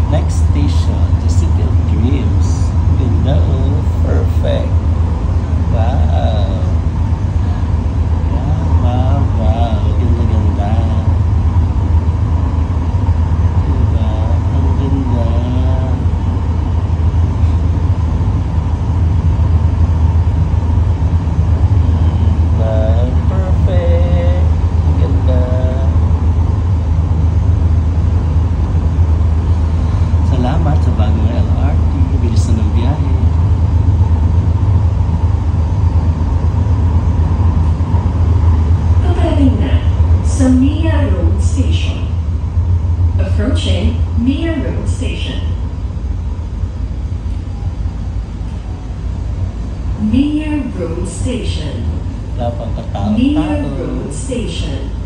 Next station, the City of Dreams. Ganda oh, perfect. Wow. Wow, wow. Ganda, ganda. Diba? Ang ganda. Diba? Perfect. Ang ganda. Salamat sa bagong LRT. Bilis na ng biyahe. Paparating na sa Mia Road Station. Approaching Mia Road Station. Mia Road Station. Wala pang Mia katao-tao. Road Station.